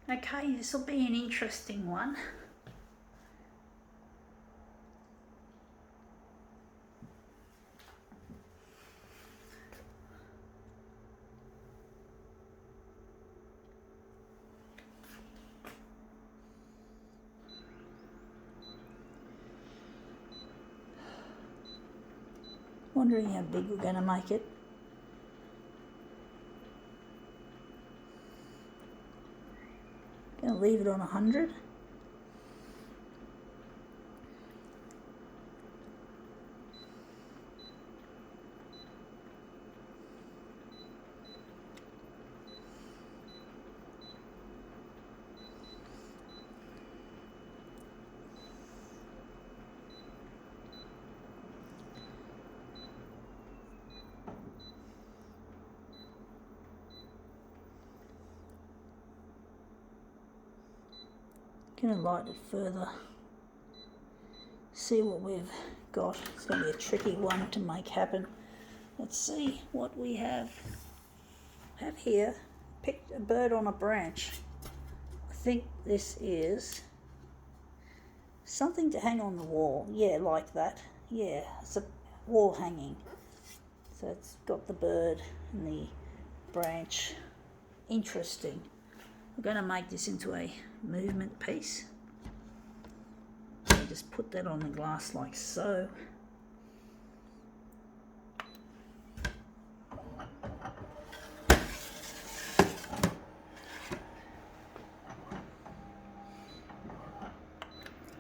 Okay, this will be an interesting one. Wondering how big we're going to make it. Going to leave it on 100. Going to light it further. See what we've got. It's going to be a tricky one to make happen. Let's see what we have here. Picked a bird on a branch. I think this is something to hang on the wall. Yeah, like that. Yeah, it's a wall hanging. So it's got the bird and the branch. Interesting. We're going to make this into a movement piece. Just put that on the glass like so.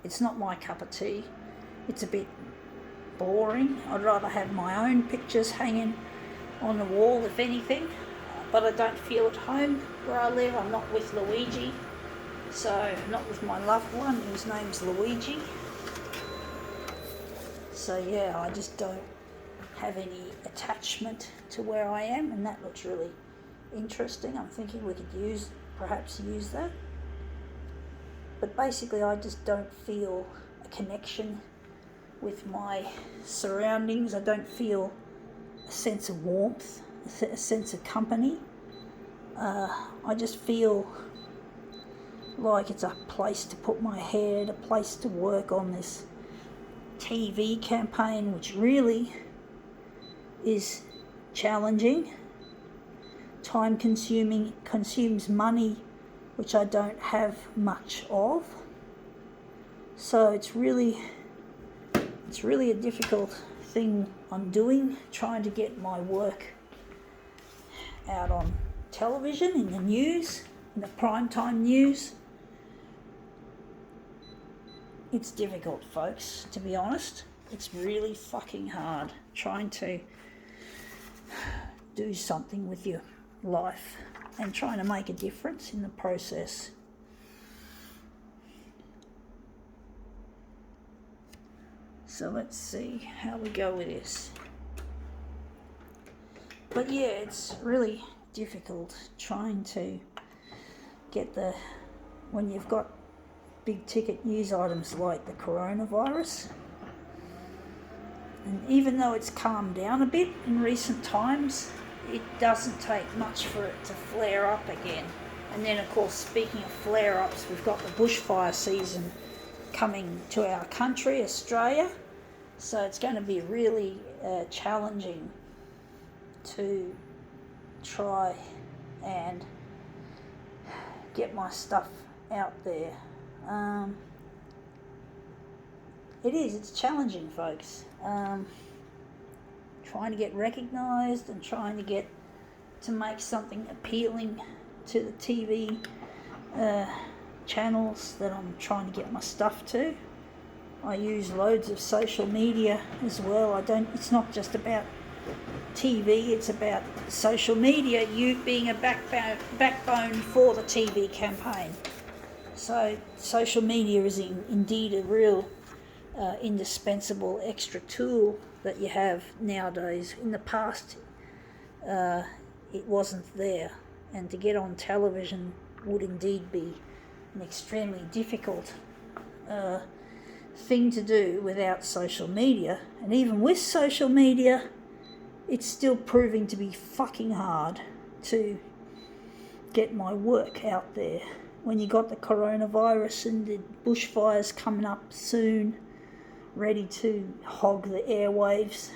It's not my cup of tea. It's a bit boring. I'd rather have my own pictures hanging on the wall, if anything. But I don't feel at home where I live. I'm not with Luigi. So, not with my loved one, whose name's Luigi. So yeah, I just don't have any attachment to where I am, and that looks really interesting. I'm thinking we could perhaps use that. But basically I just don't feel a connection with my surroundings. I don't feel a sense of warmth, a sense of company. I just feel like it's a place to put my head, a place to work on this TV campaign, which really is challenging, time consuming, consumes money which I don't have much of. So it's really a difficult thing I'm doing, trying to get my work out on television, in the news, in the primetime news. It's difficult, folks, to be honest. It's really fucking hard trying to do something with your life and trying to make a difference in the process. So let's see how we go with this. But yeah, it's really difficult trying to get when you've got big ticket news items like the coronavirus. And even though it's calmed down a bit in recent times, it doesn't take much for it to flare up again. And then, of course, speaking of flare-ups, we've got the bushfire season coming to our country, Australia. So it's going to be really challenging to try and get my stuff out there. It's challenging, folks. Trying to get recognised and trying to make something appealing to the TV channels that I'm trying to get my stuff to. I use loads of social media as well. It's not just about TV, it's about social media, you being a backbone for the TV campaign. So social media is indeed a real indispensable extra tool that you have nowadays. In the past, it wasn't there, and to get on television would indeed be an extremely difficult thing to do without social media. And even with social media, it's still proving to be fucking hard to get my work out there. when you got the coronavirus and the bushfires coming up soon, ready to hog the airwaves.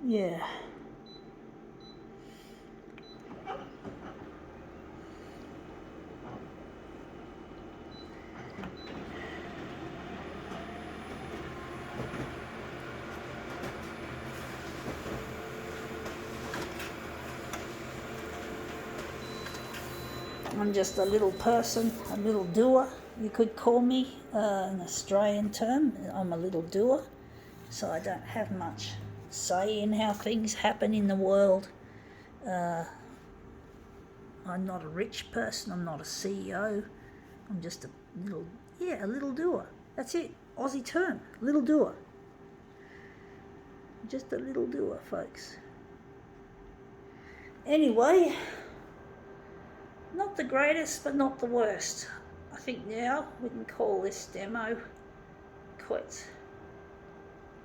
Yeah. I'm just a little person, a little doer, you could call me, an Australian term. I'm a little doer, so I don't have much say in how things happen in the world. I'm not a rich person, I'm not a CEO, I'm just a little doer. That's it, Aussie term, little doer. Just a little doer, folks. Anyway, not the greatest, but not the worst. I think now we can call this demo quits.